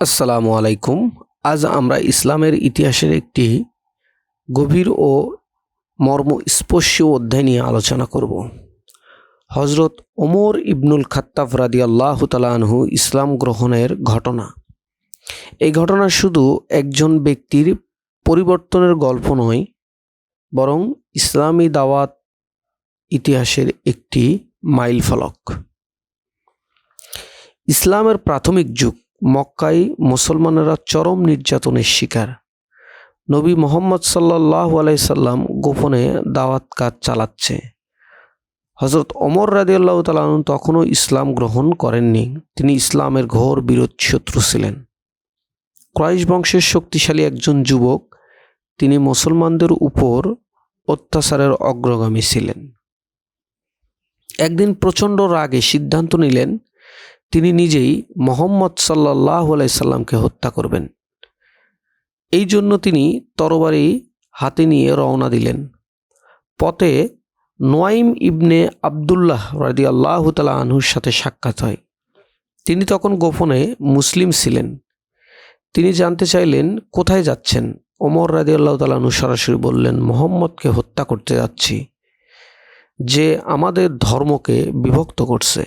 আসসালামু আলাইকুম। আজ আমরা ইসলামের ইতিহাসের একটি গভীর ও মর্মস্পর্শী অধ্যায় নিয়ে আলোচনা করব। হযরত ওমর ইবনুল খাত্তাব রাদিয়াল্লাহু তাআলা আনহু ইসলাম গ্রহণের ঘটনা। এই ঘটনা শুধু একজন ব্যক্তির পরিবর্তনের গল্প নয়, বরং ইসলামী দাওয়াত ইতিহাসের একটি মাইলফলক। ইসলামের প্রাথমিক যুগ মক্কায় মুসলমানেরা চরম নির্যাতনের শিকার। নবী মুহাম্মদ সাল্লাল্লাহু আলাইহি সাল্লাম গোপনে দাওয়াত কাজ চালাচ্ছে। হযরত ওমর রাদিয়াল্লাহু তাআলা আনহু তখনও ইসলাম গ্রহণ করেননি। তিনি ইসলামের ঘোর বিরোধ শত্রু ছিলেন। কুরাইশ বংশের শক্তিশালী একজন যুবক, তিনি মুসলমানদের উপর অত্যাচারের অগ্রগামী ছিলেন। একদিন প্রচণ্ড রাগে সিদ্ধান্ত নিলেন তিনি নিজেই মুহাম্মদ সাল্লাল্লাহু আলাইহি সাল্লামকে হত্যা করবেন। এই জন্য তিনি তরবারি হাতে নিয়ে রওনা দিলেন। পথে নুয়াইম ইবনে আবদুল্লাহ রাদিয়াল্লাহু তাআলা আনহুর সাথে সাক্ষাৎ হয়। তিনি তখন গোপনে মুসলিম ছিলেন। তিনি জানতে চাইলেন কোথায় যাচ্ছেন। ওমর রাদিয়াল্লাহু তাআলা আনহু সরাসরি বললেন, মুহাম্মদকে হত্যা করতে যাচ্ছি, যে আমাদের ধর্মকে বিভক্ত করছে।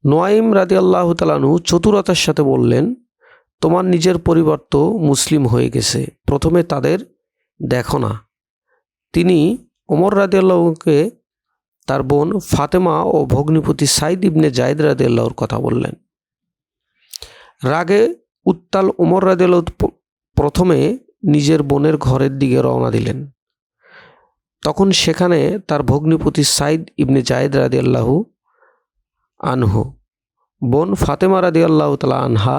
নুয়াইম রাদিয়াল্লাহু তাআলা আনহু চতুরতার সাথে বললেন, তোমার নিজের পরিবার তো মুসলিম হয়ে গেছে, প্রথমে তাদের দেখো না। তিনি ওমর রাদিয়াল্লাহুকে তার বোন ফাতেমা ও ভগ্নিপতি সাইদ ইবনে জায়েদ রাদিয়াল্লাহুর কথা বললেন। রাগে উত্তাল ওমর রাদিয়াল্লাহু প্রথমে নিজের বোনের ঘরের দিকে রওনা দিলেন। তখন সেখানে তার ভগ্নিপতি সাইদ ইবনে জায়েদ রাদিয়াল্লাহু আনহু, বোন ফাতেমা রাদিয়াল্লাহু তাআলা আনহা,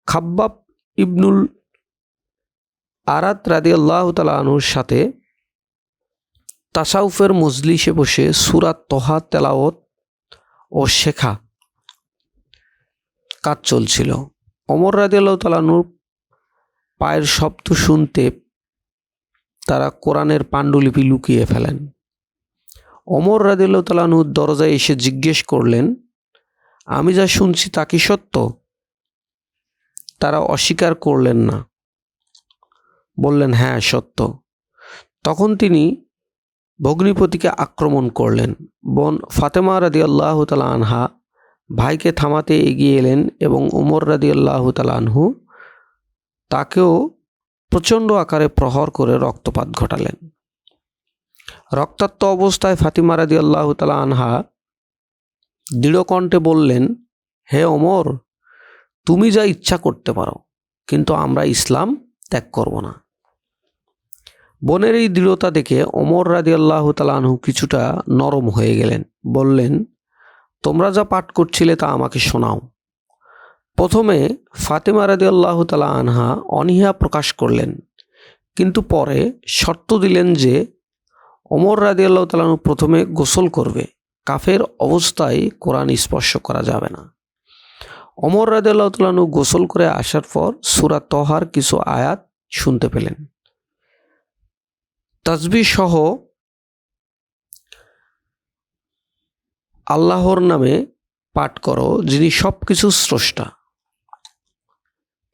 খাব্বাব ইবনুল আরাত রাদিয়াল্লাহু তাআলা আনহুর সাথে তাসাউফের মজলিসে বসে সূরা তহা তেলাওয়াত ও শেখা কাজ চলছিল। ওমর রাদিয়াল্লাহু তাআলা আনহুর পায়ের শব্দ শুনতে তারা কোরআনের পাণ্ডুলিপি লুকিয়ে ফেলেন। ওমর রাদিয়াল্লাহু তাআলা আনহু দরজায় এসে জিজ্ঞেস করলেন, আমি যা শুনছি তা কি সত্য? তারা অস্বীকার করলেন না, বললেন হ্যাঁ সত্য। তখন তিনি ভগ্নিপতিকে আক্রমণ করলেন। বোন ফাতেমা রাদিয়াল্লাহু তাআলা আনহা ভাইকে থামাতে এগিয়ে এলেন এবং ওমর রাদিয়াল্লাহু তাআলা আনহু তাকেও প্রচণ্ড আকারে প্রহার করে রক্তপাত ঘটালেন। রক্তাক্ত অবস্থায় ফাতিমা রাদিয়াল্লাহু তাআলা আনহা দৃঢ়কণ্ঠে বললেন, হে ওমর, তুমি যা ইচ্ছা করতে পারো, কিন্তু আমরা ইসলাম ত্যাগ করব না। বোনের এই দৃঢ়তা দেখে ওমর রাদিয়াল্লাহু তাআলা আনহু কিছুটা নরম হয়ে গেলেন। বললেন, তোমরা যা পাঠ করছিলে তা আমাকে শোনাও। প্রথমে ফাতেমা রাদিয়াল্লাহু তাআলা আনহা অনীহা প্রকাশ করলেন, কিন্তু পরে শর্ত দিলেন যে ওমর রাদিয়াল্লাহু তাআলা আনহু প্রথমে গোসল করবে, কাফের অবস্থায় কোরআন স্পর্শ করা যাবে না। ওমর রাদিয়াল্লাহু তাআলা আনহু গোসল করে আসার পর সূরা তহার কিছু আয়াত শুনতে পেলেন। তাসবিহ সহ আল্লাহর নামে পাঠ করো, যিনি সব কিছু স্রষ্টা।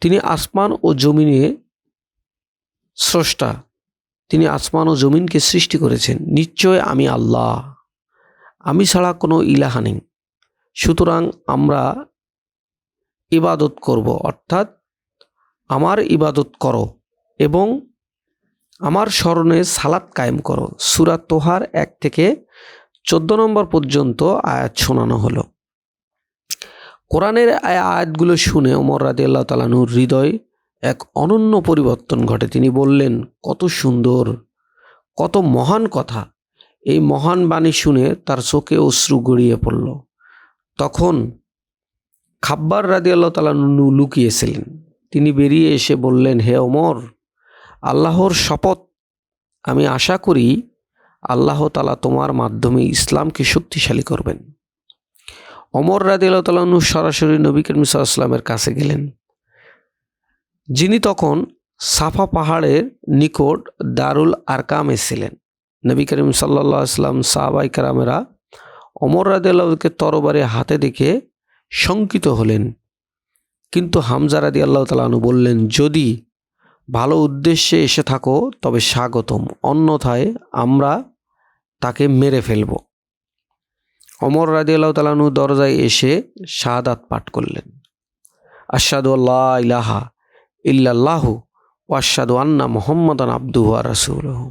তিনি আসমান ও জমিনে স্রষ্টা, তিনি আসমান ও জমিনকে সৃষ্টি করেছেন। নিশ্চয় আমি আল্লাহ, আমি ছাড়া কোনো ইলাহা নেই। সুতরাং আমরা ইবাদত করব, অর্থাৎ আমার ইবাদত করো এবং আমার স্মরণে সালাত কায়েম করো। সূরা তোহার 1 থেকে 14 নম্বর পর্যন্ত আয়াত শোনানো হলো। কোরআনের আয়াতগুলো শুনে ওমর রাদিয়াল্লাহু তাআলা আনহুর হৃদয় এক অনন্য পরিবর্তন ঘটে। তিনি বললেন, কত সুন্দর, কত মহান কথা। এই মহান বাণী শুনে তার চোখে অশ্রু গড়িয়ে পড়ল। তখন খাব্বার রাদিয়াল্লাহু তাআলা আনহু লুকিয়েছিলেন। তিনি বেরিয়ে এসে বললেন, হে ওমর, আল্লাহর শপথ, আমি আশা করি আল্লাহ তাআলা তোমার মাধ্যমে ইসলামকে শক্তিশালী করবেন। ওমর রাদিয়াল্লাহু তাআলা আনহু সরাসরি নবী করিম সাল্লাল্লাহু আলাইহি ওয়াসাল্লামের কাছে গেলেন, যিনি তখন সাফা পাহাড়ের নিকট দারুল আরকামে ছিলেন। নবী করিম সাল্লাল্লাহু আলাইহি ওয়াসাল্লাম সাহাবায়ে কেরামেরা ওমর রাদিয়াল্লাহুকে তরবারি হাতে দেখে শঙ্কিত হলেন। কিন্তু হামজা রাদিয়াল্লাহু তাআলা আনহু বললেন, যদি ভালো উদ্দেশ্যে এসে থাকো তবে স্বাগতম, অন্যথায় আমরা তাকে মেরে ফেলব। ওমর রাদিয়াল্লাহু তাআলা আনহু দরজায় এসে শাহাদাত পাঠ করলেন, আশহাদু আল্লা ইলাহা ইল্লাল্লাহু ওয়া আশহাদু আন্না মুহাম্মাদান আবদুহু ওয়া রাসূলুহু।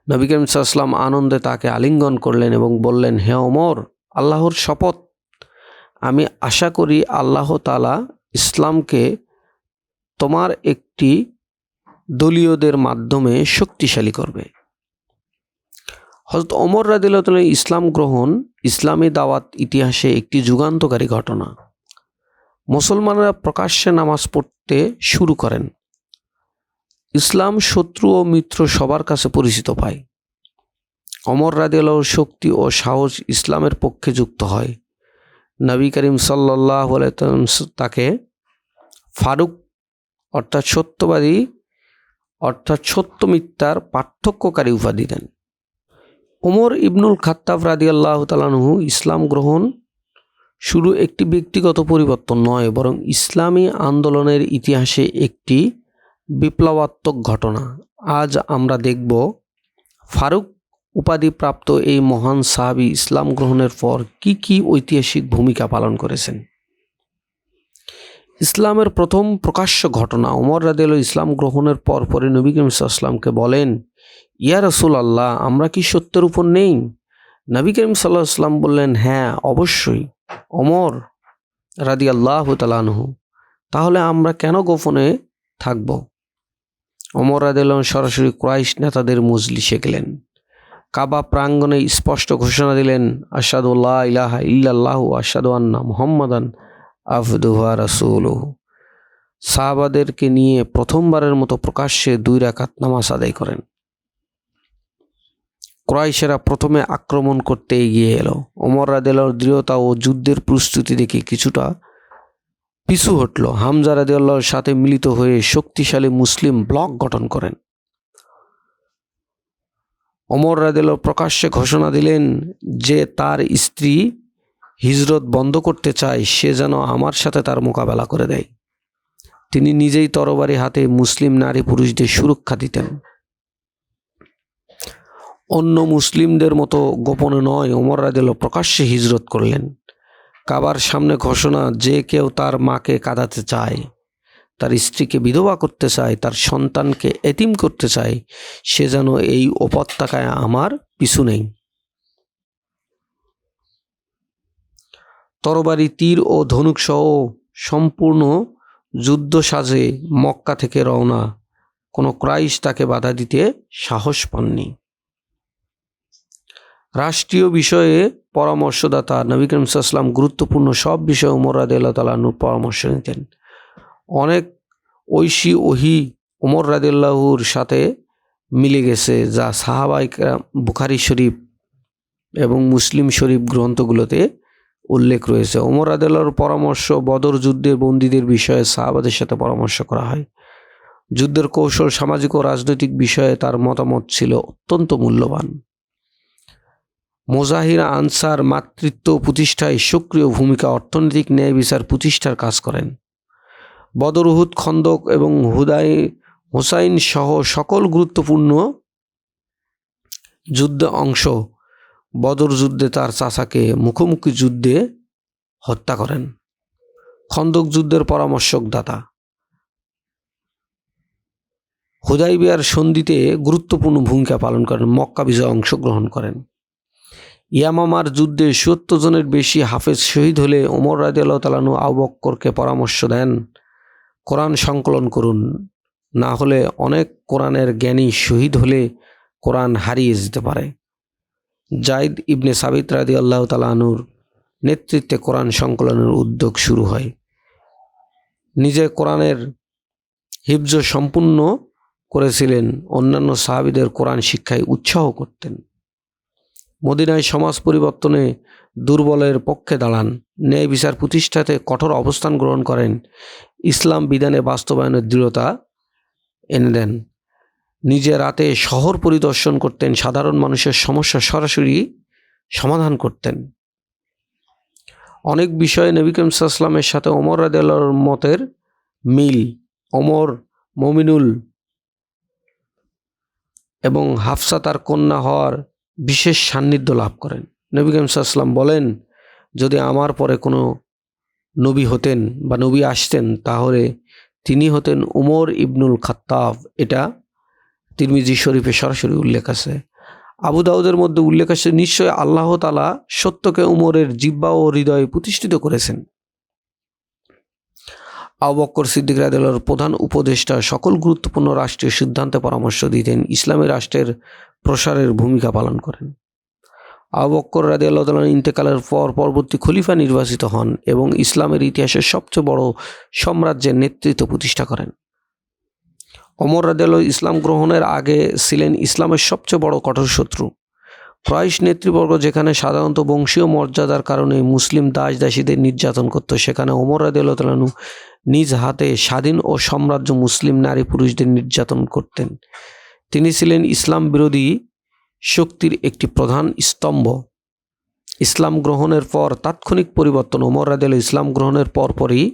নবী করিম সাল্লাল্লাহু আলাইহি ওয়াসাল্লাম আনন্দে তাকে আলিঙ্গন করলেন এবং বললেন, হে ওমর, আল্লাহর শপথ, আমি আশা করি আল্লাহ তাআলা ইসলামকে তোমার একটি দলীয়দের মাধ্যমে শক্তিশালী করবে। হযরত ওমর রাদিয়াল্লাহু তাআলা ইসলাম গ্রহণ ইসলামী দাওয়াত ইতিহাসে একটি যুগান্তকারী ঘটনা। মুসলমানরা প্রকাশ্যে নামাজ পড়তে শুরু করেন। ইসলাম শত্রু ও মিত্র সবার কাছে পরিচিত পায়। ওমর রাদিয়াল্লাহুর শক্তি ও সাহস ইসলামের পক্ষে যুক্ত হয়। নবী করিম সাল্লাল্লাহু আলাইহি ওয়াসাল্লাম তাকে ফারুক অর্থাৎ সত্যবাদী অর্থাৎ সত্য মিথ্যার পার্থক্যকারী উপাধি দেন। ওমর ইবনুল খাত্তাব রাদিয়াল্লাহু তাআলা আনহু ইসলাম গ্রহণ শুধু একটি ব্যক্তিগত পরিবর্তন নয়, বরং ইসলামী আন্দোলনের ইতিহাসে একটি বিপ্লবাত্মক ঘটনা। আজ আমরা দেখব ফারুক উপাধিপ্রাপ্ত এই মহান সাহাবী ইসলাম গ্রহণের পর কি ঐতিহাসিক ভূমিকা পালন করেছেন। ইসলামের প্রথম প্রকাশ্য ঘটনা। ওমর রাদিয়াল্লাহু ইসলাম গ্রহণের পরে নবী করিম সাল্লাল্লাহু আলাইহি ওয়াসাল্লামকে বলেন, ইয়া রাসূলুল্লাহ, আমরা কি সত্যের উপর নেই? নবী করিম সাল্লাল্লাহু আলাইহি ওয়াসাল্লাম বললেন, হ্যাঁ অবশ্যই ওমর রাদিয়াল্লাহু তাআলা আনহু, তাহলে আমরা কেন গোপনে থাকব? ওমর রাদিয়াল্লাহু আনহু সরাসরি কুরাইশ নেতাদের মজলিসে গেলেন। কাবা প্রাঙ্গণে স্পষ্ট ঘোষণা দিলেন, আশহাদু আল্লা ইলাহা ইল্লাল্লাহু ওয়া আশহাদু আন্না মুহাম্মাদান আবদুহু ওয়া রাসূলুহু। সাহাবাদেরকে নিয়ে প্রথমবারের মতো প্রকাশ্যে 2 রাকাত নামাজ আদায় করেন। কুরাইশেরা প্রথমে আক্রমণ করতে এগিয়ে এলো। ওমর রাদিয়াল্লাহুর দৃঢ়তা ও যুদ্ধের প্রস্তুতি দেখে কিছুটা পিছু হটল। হামজা রাদিয়াল্লাহুর সাথে মিলিত হয়ে শক্তিশালী মুসলিম ব্লক গঠন করেন। ওমর রাদিয়াল্লাহু প্রকাশ্যে ঘোষণা দিলেন যে তার স্ত্রী হিজরত বন্ধ করতে চায়, সে যেন আমার সাথে তার মোকাবেলা করে দেয়। তিনি নিজেই তরবারি হাতে মুসলিম নারী পুরুষদের সুরক্ষা দিতেন। অন্য মুসলিমদের মতো গোপনে নয়, ওমর রাদিয়াল্লাহু প্রকাশ্যে হিজরত করলেন। কাবার সামনে ঘোষণা, যে কেউ তার মাকে কাঁদাতে চায়, তার স্ত্রীকে বিধবা করতে চায়, তার সন্তানকে এতিম করতে চায়, সে যেন এই উপত্যকায় আমার পিছু নেই। তরবারি, তীর ও ধনুক সহ সম্পূর্ণ যুদ্ধ সাজে মক্কা থেকে রওনা। কোনো কুরাইশ তাকে বাধা দিতে সাহস পাননি। রাষ্ট্রীয় বিষয়ে পরামর্শদাতা। নবী করিম সাল্লাল্লাহু আলাইহি ওয়াসাল্লাম গুরুত্বপূর্ণ সব বিষয়ে ওমর রাদিয়াল্লাহু তাআলা আনহুর পরামর্শ নিতেন। অনেক ঐশী ওহী ওমর রাদিয়াল্লাহুর সাথে মিলে গেছে, যা সাহাবায়ে কেরাম বুখারী শরীফ এবং মুসলিম শরীফ গ্রন্থগুলোতে উল্লেখ রয়েছে। ওমর রাদিয়াল্লাহুর পরামর্শ। বদর যুদ্ধে বন্দীদের বিষয়ে সাহাবাদের সাথে পরামর্শ করা হয়। যুদ্ধের কৌশল, সামাজিক ও রাজনৈতিক বিষয়ে তার মতামত ছিল অত্যন্ত মূল্যবান। মুজাহিরা আনসার মাতৃত্ব প্রতিষ্ঠায় সক্রিয় ভূমিকা, অর্থনৈতিক ন্যায় বিচার প্রতিষ্ঠার কাজ করেন। বদর, উহুদ, খন্দক এবং হুসাইন সহ সকল গুরুত্বপূর্ণ যুদ্ধে অংশ। বদর যুদ্ধে তার চাচাকে মুখোমুখি যুদ্ধে হত্যা করেন। খন্দক যুদ্ধের পরামর্শদাতা। হুদাইবিয়ার সন্ধিতে গুরুত্বপূর্ণ ভূমিকা পালন করেন। মক্কা বিজয়ে অংশগ্রহণ করেন। ইয়ামামার যুদ্ধে ৭০ জনের বেশি হাফেজ শহীদ হলে ওমর রাদিয়াল্লাহু তাআলা আনহু আবু বকরকে পরামর্শ দেন, কোরআন সংকলন করুন, না হলে অনেক কোরআনের জ্ঞানী শহীদ হলে কোরআন হারিয়ে যেতে পারে। যায়েদ ইবনে সাবিত রাদিয়াল্লাহু তাআলা আনহুর নেতৃত্বে কোরআন সংকলনের উদ্যোগ শুরু হয়। নিজে কোরআনের হিফজ সম্পূর্ণ করেছিলেন, অন্যান্য সাহাবীদের কোরআন শিক্ষায় উৎসাহ করতেন। মদিনায় সমাজ পরিবর্তনে দুর্বলের পক্ষে দাঁড়ান। ন্যায় বিচার প্রতিষ্ঠাতে কঠোর অবস্থান গ্রহণ করেন। ইসলাম বিধানে বাস্তবায়নের দৃঢ়তা এনে দেন। নিজে রাতে শহর পরিদর্শন করতেন, সাধারণ মানুষের সমস্যা সরাসরি সমাধান করতেন। অনেক বিষয়ে নবী করিম সাল্লাল্লাহু আলাইহি ওয়াসাল্লামের সাথে ওমর রাদিয়াল্লাহু আনহুর মতের মিল। ওমর মুমিনুল এবং হাফসা তার কন্যা হওয়ার বিশেষ সান্নিধ্য লাভ করেন। নবী করিম সাল্লাল্লাহু আলাইহি ওয়াসাল্লাম বলেন, যদি আমার পরে কোনো নবী হতেন বা নবী আসতেন তাহলে তিনি হতেন উমর ইবনুল খাত্তাব। এটা তিরমিজি শরীফে সরাসরি উল্লেখ আছে। আবু দাউদের মধ্যে উল্লেখ আছে, নিশ্চয় আল্লাহ তাআলা সত্যকে উমরের জিহ্বা ও হৃদয়ে প্রতিষ্ঠিত করেছেন। আবু বকর সিদ্দিক রাদিয়াল্লাহু আনহু প্রধান উপদেষ্টা, সকল গুরুত্বপূর্ণ রাষ্ট্রীয় সিদ্ধান্তে পরামর্শ দিতেন, ইসলামী রাষ্ট্রের প্রসারের ভূমিকা পালন করেন। আবু বকর রাদিয়াল্লাহু তাআলা ইন্তেকালের পর পরবর্তী খলিফা নির্বাচিত হন এবং ইসলামের ইতিহাসের সবচেয়ে বড় সাম্রাজ্যের নেতৃত্ব প্রতিষ্ঠা করেন। ওমর রাদিয়াল্লাহু ইসলাম গ্রহণের আগে ছিলেন ইসলামের সবচেয়ে বড় কঠোর শত্রু। কুরাইশ নেতৃবর্গ যেখানে সাধারণত বংশীয় মর্যাদার কারণে মুসলিম দাস দাসীদের নির্যাতন করত, সেখানে ওমর রাদিয়াল্লাহু তাআলা নিজ হাতে স্বাধীন ও সাম্রাজ্য মুসলিম নারী পুরুষদের নির্যাতন করতেন। তিনি ছিলেন ইসলাম বিরোধী শক্তির একটি প্রধান স্তম্ভ। ইসলাম গ্রহণের পর তাৎক্ষণিক পরিবর্তন। ওমর রাদিয়াল্লাহু ইসলাম গ্রহণের পরপরই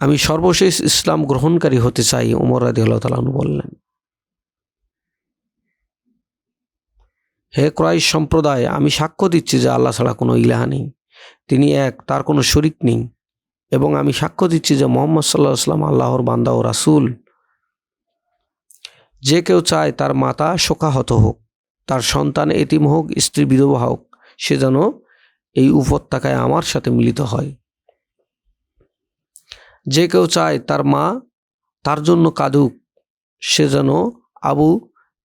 আমি সর্বশেষ ইসলাম গ্রহণকারী হতে চাই, ওমর রাদিয়াল্লাহু তাআলা বললেন। হে কুরাইশ সম্প্রদায়, আমি সাক্ষ্য দিচ্ছি যে আল্লাহ ছাড়া কোনো ইলাহা নেই, তিনি এক, তার কোনো শরিক নেই, এবং আমি সাক্ষ্য দিচ্ছি যে মুহাম্মদ সাল্লাল্লাহু আলাইহি ওয়াসাল্লাম আল্লাহর বান্দা ও রাসূল। যে কেউ চায় তার মাতা শোকাহত হোক, তার সন্তান এতিম হোক, স্ত্রী বিধবা হোক, সে যেন এই উপত্যকায় আমার সাথে মিলিত হয়। যে কেউ চায় তার মা তার জন্য কাঁদুক, সে যেন আবু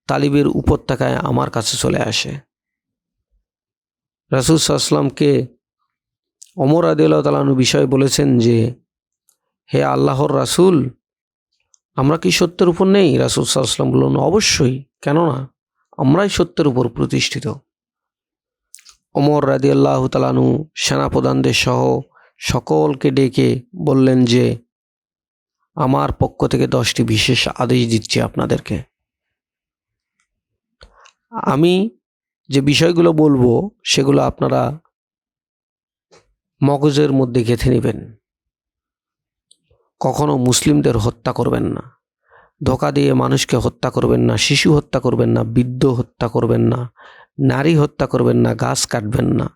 তালিবের উপত্যকায় আমার কাছে চলে আসে। রাসূল সাল্লাল্লাহু আলাইহি ওয়াসাল্লামকে ওমর রাদিয়াল্লাহু তাআলা আনহু বিষয়ে বলেছেন যে, হে আল্লাহর রাসূল, আমরা কি সত্যের উপর নেই? রাসূল সাল্লাল্লাহু আলাইহি ওয়াসাল্লাম বললেন, অবশ্যই, কেননা আমরাই সত্যের উপর প্রতিষ্ঠিত। ওমর রাদিয়াল্লাহু তাআলা আনহু সেনাপ্রধানদের সহ সকলকে ডেকে বললেন যে, আমার পক্ষ থেকে 10টি বিশেষ আদেশ দিচ্ছি আপনাদেরকে। আমি যে বিষয়গুলো বলবো সেগুলো আপনারা মগজের মধ্যে গেঁথে নেবেন। কখনো মুসলিমদের হত্যা করবেন না, ধোঁকা দিয়ে মানুষকে হত্যা করবেন না, শিশু হত্যা করবেন না, বৃদ্ধ হত্যা করবেন না, নারী হত্যা করবেন না, গাছ কাটবেন না,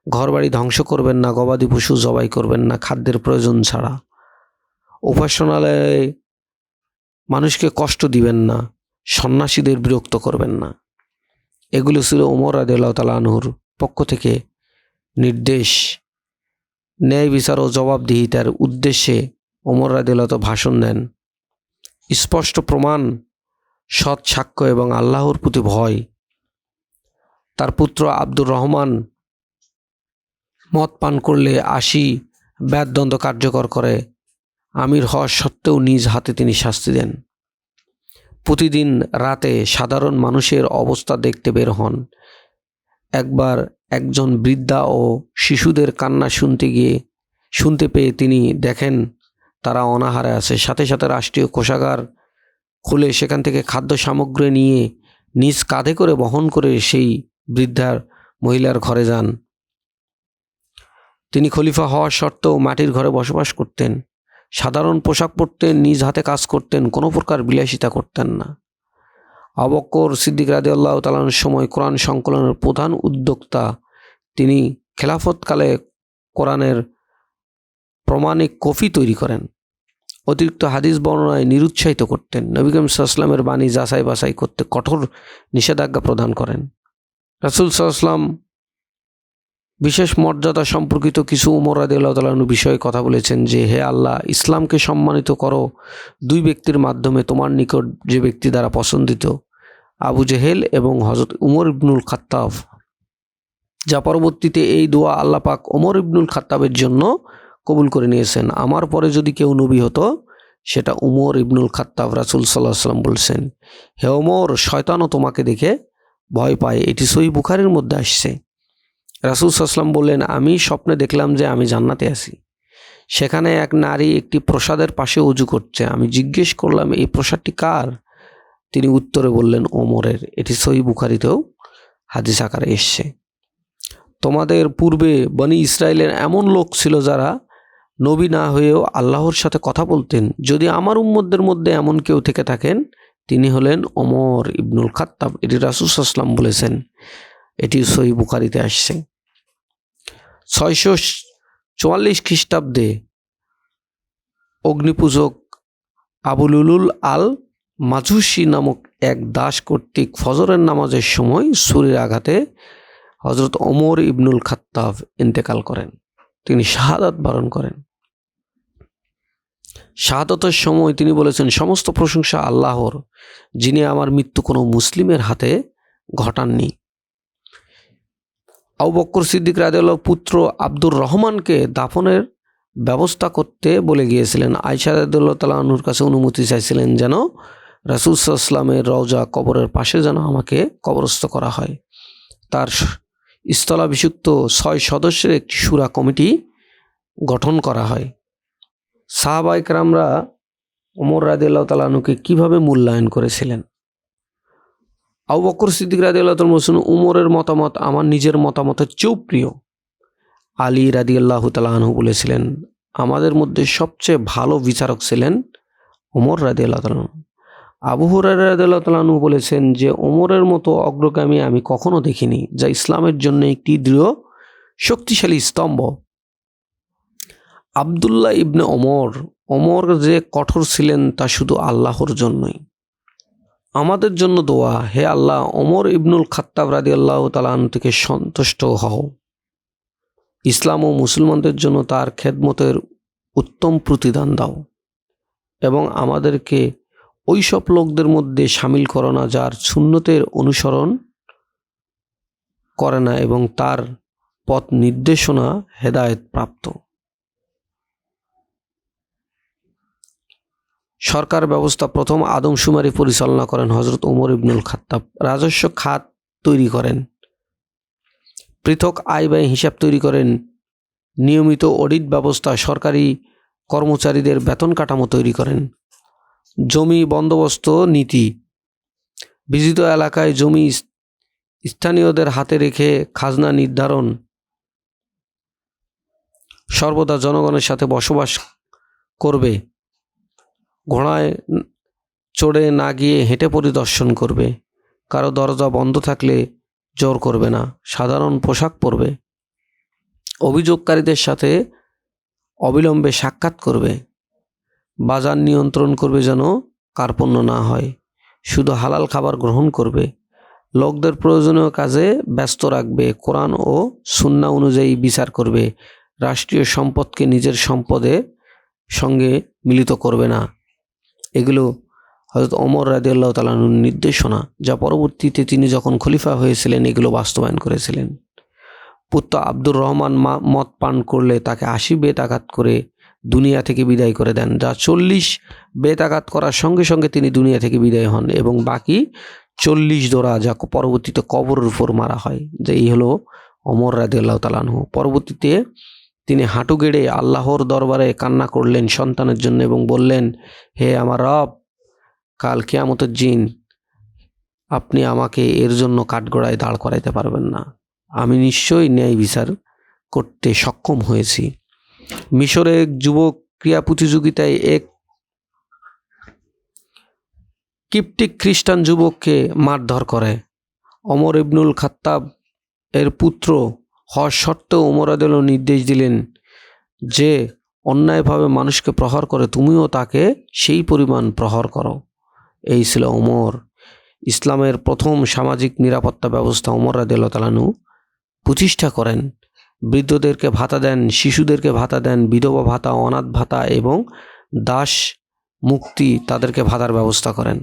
ঘরবাড়ি ধ্বংস করবেন না, গবাদি পশু জবাই করবেন না খাদ্যের প্রয়োজন ছাড়া, উপাসনালয়ে মানুষকে কষ্ট দিবেন না, সন্ন্যাসীদের বিরক্ত করবেন না। এগুলো ছিল ওমর রাদিয়াল্লাহু তাআলা আনহুর পক্ষ থেকে নির্দেশ। ন্যায় বিচার ও জবাবদিহিতার উদ্দেশ্যে ওমর রাদিয়াল্লাহু তাআলা ভাষণ দেন। স্পষ্ট প্রমাণ, সৎ সাক্ষ্য এবং আল্লাহর প্রতি ভয়। তার পুত্র আব্দুর রহমান মদ পান করলে 80 ব্যাদদণ্ড কার্যকর করে আমির হওয়া সত্ত্বেও নিজ হাতে তিনি শাস্তি দেন। প্রতিদিন রাতে সাধারণ মানুষের অবস্থা দেখতে বের হন। একবার একজন বৃদ্ধা ও শিশুদের কান্না শুনতে পেয়ে তিনি দেখেন তারা অনাহারে আছে। সাথে সাথে রাষ্ট্রীয় কোষাগার খুলে সেখান থেকে খাদ্য সামগ্রী নিয়ে নিজ কাঁধে করে বহন করে সেই বৃদ্ধার মহিলার ঘরে যান। তিনি খলিফা হওয়া সত্ত্বেও মাটির ঘরে বসবাস করতেন, সাধারণ পোশাক পরতেন, নিজ হাতে কাজ করতেন, কোনো প্রকার বিলাসিতা করতেন না। আবু বকর সিদ্দিক রাদিয়াল্লাহু তাআলা আনহুর সময় কোরআন সংকলনের প্রধান উদ্যোক্তা তিনি। খেলাফতকালে কোরআনের প্রমাণিক কপি তৈরি করেন। অতিরিক্ত হাদিস বর্ণনায় নিরুৎসাহিত করতেন। নবী করিম সাল্লাল্লাহু আলাইহি ওয়াসাল্লামের বাণী যাচাই বাছাই করতে কঠোর নিষেধাজ্ঞা প্রদান করেন। রাসূল সাল্লাল্লাহু আলাইহি ওয়াসাল্লাম বিশেষ মর্যাদা সম্পর্কিত কিছু ওমর রাদিয়াল্লাহু তাআলা আনহু বিষয়ে কথা বলেছেন যে, হে আল্লাহ, ইসলামকে সম্মানিত করো 2 ব্যক্তির মাধ্যমে তোমার নিকট যে ব্যক্তি দ্বারা পছন্দিত, আবু জেহেল এবং হযরত উমর ইবনুল খাত্তাব। যা পরবর্তীতে এই দোয়া আল্লাহ পাক ওমর ইবনুল খাত্তাবের জন্য কবুল করে নিয়েছেন। আমার পরে যদি কেউ নবী হতো সেটা উমর ইবনুল খাত্তাব। রাসূল সাল্লাল্লাহু আলাইহি ওয়াসাল্লাম বলছেন, হে ওমর, শয়তানও তোমাকে দেখে ভয় পায়। এটি সহিহ বুখারীর মধ্যে আসছে। রাসূল সাল্লাল্লাহু আলাইহি ওয়াসাল্লাম বললেন, আমি স্বপ্নে দেখলাম যে আমি জান্নাতে আছি। সেখানে এক নারী একটি প্রসাদের পাশে ওযু করছে। আমি জিজ্ঞেস করলাম, এই প্রসাদটি কার? তিনি উত্তরে বললেন, ওমরের। এটি সহিহ বুখারীতেও হাদিস আকারে এসছে। তোমাদের পূর্বে বনি ইসরায়েলের এমন লোক ছিল যারা নবী না হয়েও আল্লাহর সাথে কথা বলতেন। যদি আমার উম্মতদের মধ্যে এমন কেউ থেকে থাকেন, তিনি হলেন ওমর ইবনুল খাত্তাব। এটি রাসূল সাল্লাল্লাহু আলাইহি ওয়াসাল্লাম বলেছেন। এটি সহিহ বুখারীতে আসছে। 644 খ্রিস্টাব্দে অগ্নিপূজক আবুলুলুল আল মাজুসি নামক এক দাস কর্তৃক ফজরের নামাজের সময় ছুরির আঘাতে হযরত ওমর ইবনুল খাত্তাব ইন্তেকাল করেন। তিনি শাহাদাত বরণ করেন। শাহাদাতের সময় তিনি বলেছেন, সমস্ত প্রশংসা আল্লাহর, যিনি আমার মৃত্যু কোনো মুসলিমের হাতে ঘটাননি। আবু বকর সিদ্দিক রাদিয়াল্লাহু পুত্র আব্দুর রহমানকে দাফনের ব্যবস্থা করতে বলে গিয়েছিলেন। আয়েশা রাদিয়াল্লাহু তাআলা আনহুর কাছে অনুমতি চাইছিলেন যেন রাসূল সাল্লাল্লাহু আলাইহি ওয়াসাল্লামের রওজা কবরের পাশে যেন আমাকে কবরস্থ করা হয়। তার স্থলাভিষিক্ত 6 সদস্যের একটি শুরা কমিটি গঠন করা হয়। সাহাবায়ে কেরামরা ওমর রাদিয়াল্লাহু তাআলা আনহুকে কিভাবে মূল্যায়ন করেছিলেন? আবু বকর সিদ্দিক রাদিয়াল্লাহু তাআলা বলেছেন, উমরের মতামত আমার নিজের মতামতের চেয়েও প্রিয়। আলী রাদিয়াল্লাহু তাআলা আনহু বলেছিলেন, আমাদের মধ্যে সবচেয়ে ভালো বিচারক ছিলেন ওমর রাদিয়াল্লাহু তাআলা। আবু হুরায়রা রাদিয়াল্লাহু তাআলা আনহু বলেছেন যে, ওমরের মতো অগ্রগামী আমি কখনো দেখিনি, যা ইসলামের জন্য একটি দৃঢ় শক্তিশালী স্তম্ভ। আব্দুল্লাহ ইবনে ওমর যে কঠোর ছিলেন তা শুধু আল্লাহর জন্যই। আমাদের জন্য দোয়া, হে আল্লাহ, ওমর ইবনুল খাত্তাব রাদিয়াল্লাহু তাআলা আনহু থেকে সন্তুষ্ট হও। ইসলাম ও মুসলমানদের জন্য তার খেদমতের উত্তম প্রতিদান দাও এবং আমাদেরকে ওই সব লোকদের মধ্যে শামিল করো না যার সুন্নতের অনুসরণ করে না এবং তার পথ নির্দেশনা হেদায়েত প্রাপ্ত। সরকার ব্যবস্থা প্রথম আদমশুমারি পরিচালনা করেন হযরত ওমর ইবনুল খাত্তাব। রাজস্ব খাত তৈরি করেন, পৃথক আয় ব্যয় হিসাব তৈরি করেন, নিয়মিত অডিট ব্যবস্থা, সরকারি কর্মচারীদের বেতন কাঠামো তৈরি করেন, জমি বন্দোবস্ত নীতি, বিজিত এলাকায় জমি স্থানীয়দের হাতে রেখে খাজনা নির্ধারণ, সর্বদা জনগণের সাথে বসবাস করবে, ঘোড়ায় চড়ে না গিয়ে হেঁটে পরিদর্শন করবে, কারো দরজা বন্ধ থাকলে জোর করবে না, সাধারণ পোশাক পরবে, অভিযোগকারীদের সাথে অবিলম্বে সাক্ষাৎ করবে, বাজার নিয়ন্ত্রণ করবে যেন কার্পণ্য না হয়, শুধু হালাল খাবার গ্রহণ করবে, লোকদের প্রয়োজনীয় কাজে ব্যস্ত রাখবে, কোরআন ও সুন্নাহ অনুযায়ী বিচার করবে, রাষ্ট্রীয় সম্পদকে নিজের সম্পদের সঙ্গে মিলিত করবে না। এগুলো হযরত ওমর রাদিয়াল্লাহু তাআলা আনহুর নির্দেশনা, যা পরবর্তীতে তিনি যখন খলিফা হয়েছিলেন এগুলো বাস্তবায়ন করেছিলেন। পুত্র আব্দুর রহমান মদ পান করলে তাকে 80 বেত আঘাত করে দুনিয়া থেকে বিদায় করে দেন, যা 40 বেত আঘাত করার সঙ্গে সঙ্গে তিনি দুনিয়া থেকে বিদায় হন এবং বাকি 40 দোরা যা পরবর্তীতে কবরের উপর মারা হয়। যে এই হলো ওমর রাদিয়াল্লাহু তাআলা আনহু। পরবর্তীতে তিনি হাঁটু গেড়ে আল্লাহর দরবারে কান্না করলেন সন্তানের জন্য এবং বললেন, হে আমার রব, কাল কিয়ামতের দিন আপনি আমাকে এর জন্য কাঠগড়ায় দাঁড় করাইতে পারবেন না। আমি নিশ্চয়ই ন্যায় বিচার করতে সক্ষম হয়েছি। মিশরে এক যুবক ক্রীড়া প্রতিযোগিতায় এক কিপ্টিক খ্রিস্টান যুবককে মারধর করে। ওমর ইবনুল খাত্তাব এর পুত্র হওয়ার সত্ত্বেও ওমর রাদিয়াল্লাহু নির্দেশ দিলেন, যে অন্যায়ভাবে মানুষকে প্রহার করে তুমিও তাকে সেই পরিমাণ প্রহার করো। এই ছিল ওমর। ইসলামের প্রথম সামাজিক নিরাপত্তা ব্যবস্থা ওমর রাদিয়াল্লাহু তাআলা আনহু প্রতিষ্ঠা করেন। বৃদ্ধদেরকে ভাতা দেন, শিশুদেরকে ভাতা দেন, বিধবা ভাতা, অনাথ ভাতা এবং দাস মুক্তি তাদেরকে ভাতার ব্যবস্থা করেন।